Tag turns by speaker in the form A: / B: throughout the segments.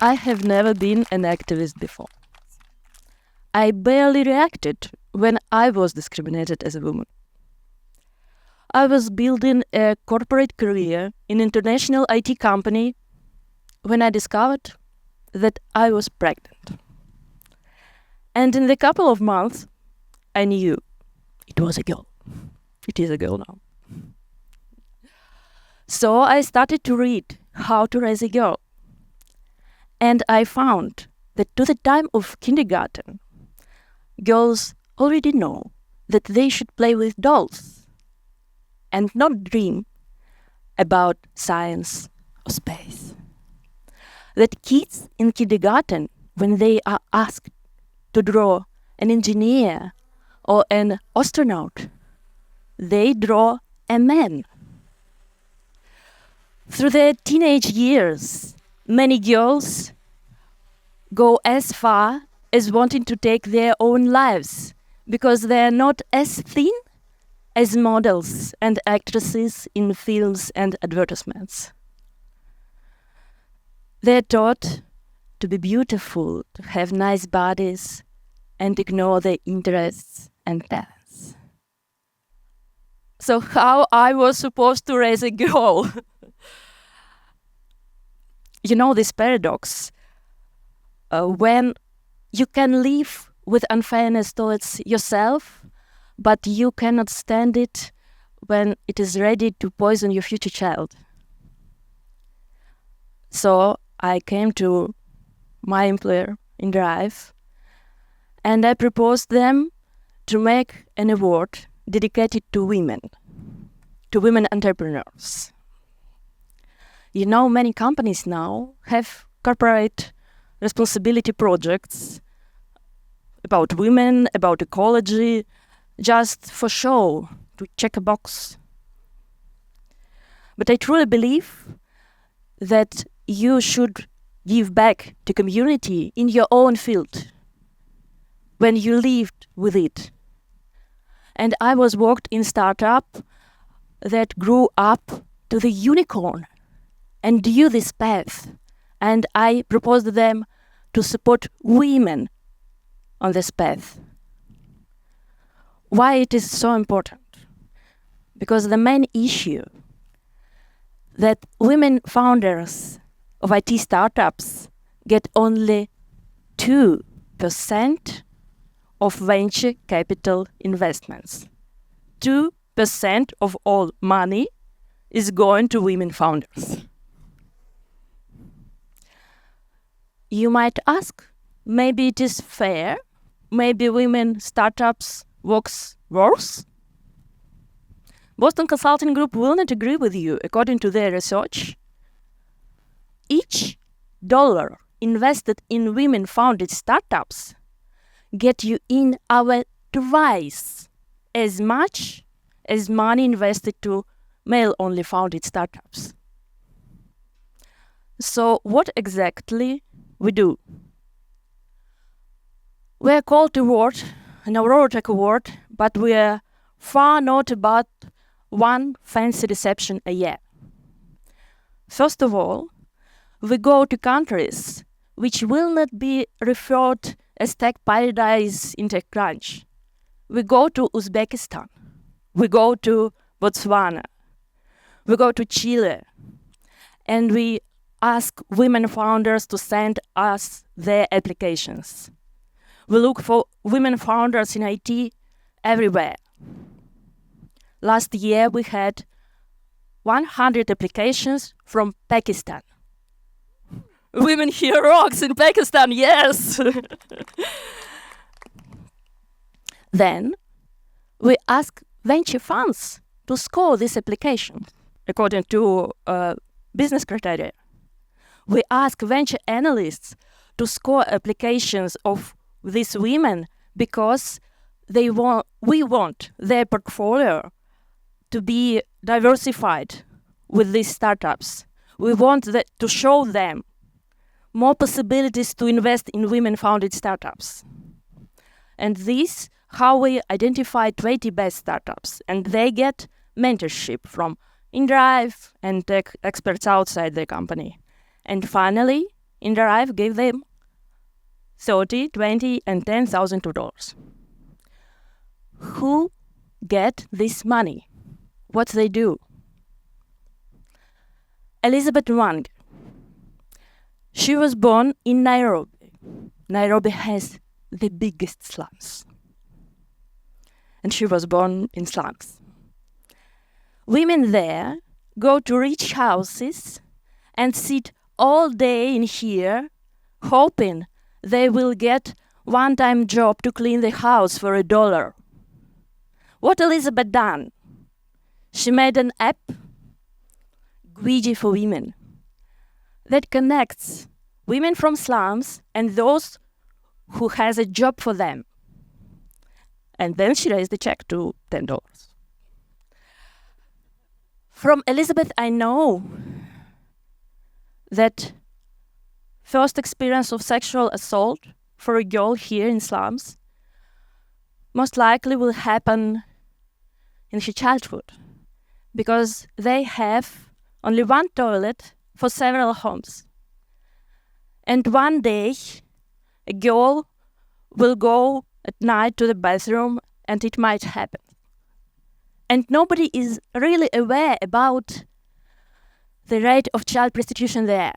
A: I have never been an activist before. I barely reacted when I was discriminated as a woman. I was building a corporate career in an international IT company when I discovered that I was pregnant. And in a couple of months, I knew it was a girl. It is a girl now. So I started to read how to raise a girl. And I found that to the time of kindergarten, girls already know that they should play with dolls and not dream about science or space. That kids in kindergarten, when they are asked to draw an engineer or an astronaut, they draw a man. Through their teenage years, many girls go as far as wanting to take their own lives because they are not as thin as models and actresses in films and advertisements. They're taught to be beautiful, to have nice bodies, and ignore their interests and talents. So how I was supposed to raise a girl? You know this paradox, when you can live with unfairness towards yourself, but you cannot stand it when it is ready to poison your future child. So I came to my employer in Drive and I proposed them to make an award dedicated to women entrepreneurs. You know, many companies now have corporate responsibility projects about women, about ecology, just for show, to check a box. But I truly believe that you should give back to community in your own field when you lived with it. And I was worked in startup that grew up to the unicorn and do this path. And I proposed them to support women on this path. Why it is so important? Because the main issue that women founders of IT startups get only 2% of venture capital investments. 2% of all money is going to women founders. You might ask, maybe it is fair, maybe women startups works worse? Boston Consulting Group will not agree with you. According to their research, each dollar invested in women-founded startups get you in our twice as much as money invested to male-only founded startups. So what exactly we do? We are called to award, an Aurora Tech Award, but we are far not about one fancy reception a year. First of all, we go to countries which will not be referred as tech paradise in TechCrunch. We go to Uzbekistan, we go to Botswana, we go to Chile, and we ask women founders to send us their applications. We look for women founders in IT everywhere. Last year we had 100 applications from Pakistan. Women here rocks in Pakistan, yes! Then we ask venture funds to score this application according to business criteria. We ask venture analysts to score applications of these women because we want their portfolio to be diversified with these startups. We want to show them more possibilities to invest in women-founded startups. And this how we identify 20 best startups, and they get mentorship from InDrive and tech experts outside the company. And finally, in their life gave them 30, 20, and $10,000. Who get this money? What they do? Elizabeth Wang. She was born in Nairobi. Nairobi has the biggest slums. And she was born in slums. Women there go to rich houses and sit all day in here, hoping they will get one-time job to clean the house for $1. What Elizabeth done? She made an app, Gwiji for Women, that connects women from slums and those who has a job for them. And then she raised the check to $10. From Elizabeth, I know that first experience of sexual assault for a girl here in slums most likely will happen in her childhood, because they have only one toilet for several homes. And one day, a girl will go at night to the bathroom and it might happen. And nobody is really aware about the rate of child prostitution there,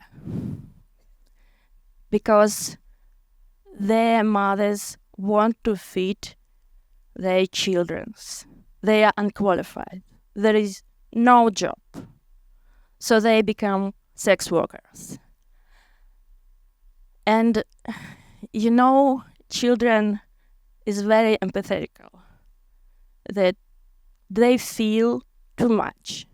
A: because their mothers want to feed their children. They are unqualified. There is no job. So they become sex workers. And you know, children is very empathetical, that they feel too much.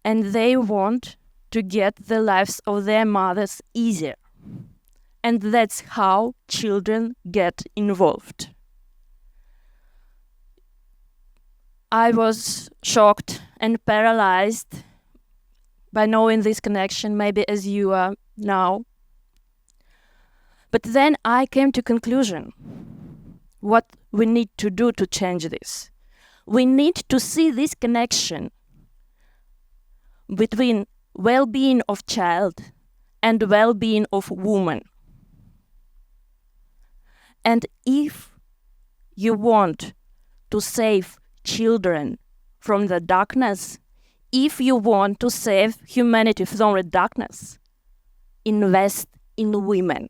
A: And they want to get the lives of their mothers easier. And that's how children get involved. I was shocked and paralyzed by knowing this connection, maybe as you are now. But then I came to conclusion what we need to do to change this. We need to see this connection between well-being of child and well-being of woman. And if you want to save children from the darkness, if you want to save humanity from the darkness, invest in women.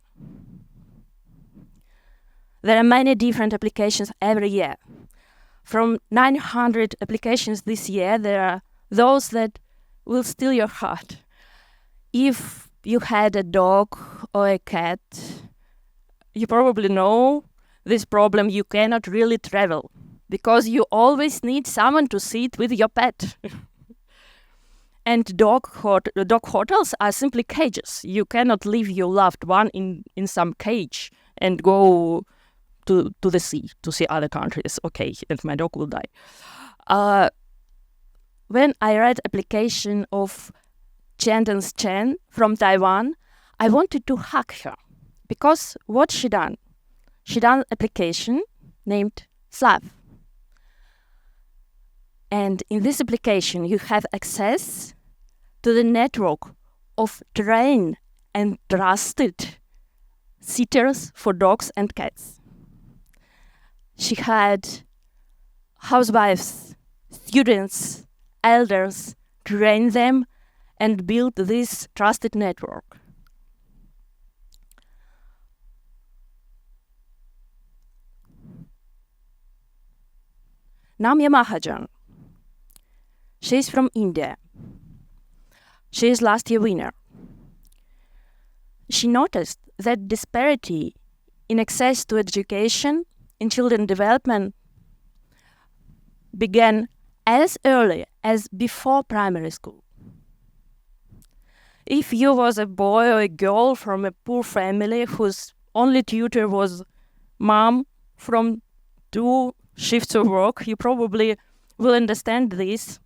A: There are many different applications every year. From 900 applications this year, there are those that will steal your heart. If you had a dog or a cat, you probably know this problem. You cannot really travel because you always need someone to sit with your pet. And dog hotels are simply cages. You cannot leave your loved one in some cage and go to the sea to see other countries. Okay, and my dog will die. When I read application of Chandon's Chen from Taiwan, I wanted to hug her, because what she done? She done application named Slav. And in this application, you have access to the network of trained and trusted sitters for dogs and cats. She had housewives, students, elders, train them and build this trusted network. Namya Mahajan. She's from India. She is last year winner. She noticed that disparity in access to education in children development began as early as before primary school. If you was a boy or a girl from a poor family whose only tutor was mom from 2 shifts of work, you probably will understand this.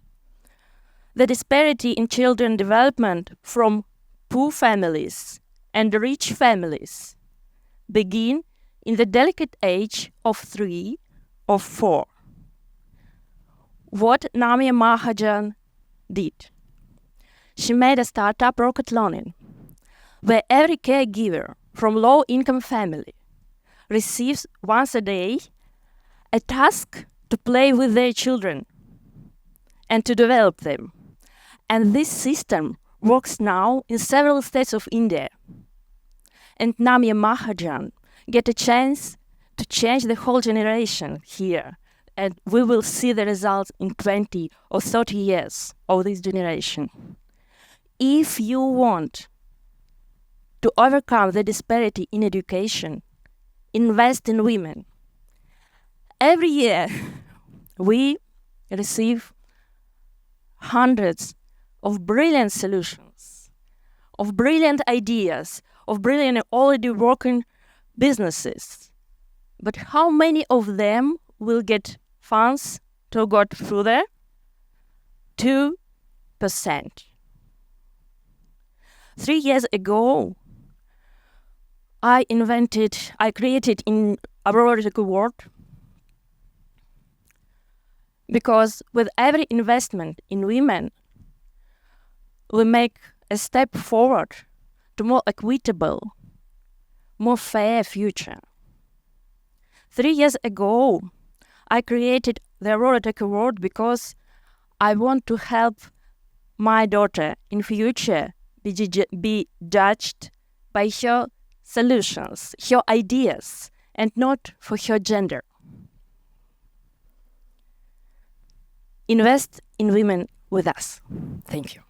A: The disparity in children development from poor families and rich families begin in the delicate age of 3 or 4. What Namya Mahajan did? She made a startup, Rocket Learning, where every caregiver from low-income family receives once a day a task to play with their children and to develop them. And this system works now in several states of India. And Namya Mahajan get a chance to change the whole generation here. And we will see the results in 20 or 30 years of this generation. If you want to overcome the disparity in education, invest in women. Every year, we receive hundreds of brilliant solutions, of brilliant ideas, of brilliant already working businesses. But how many of them will get funds to go further? 2%. 3 years ago, I created in Aurora World, because with every investment in women, we make a step forward to more equitable, more fair future. 3 years ago, I created the Aurora Tech Award because I want to help my daughter in future be judged by her solutions, her ideas, and not for her gender. Invest in women with us. Thank you.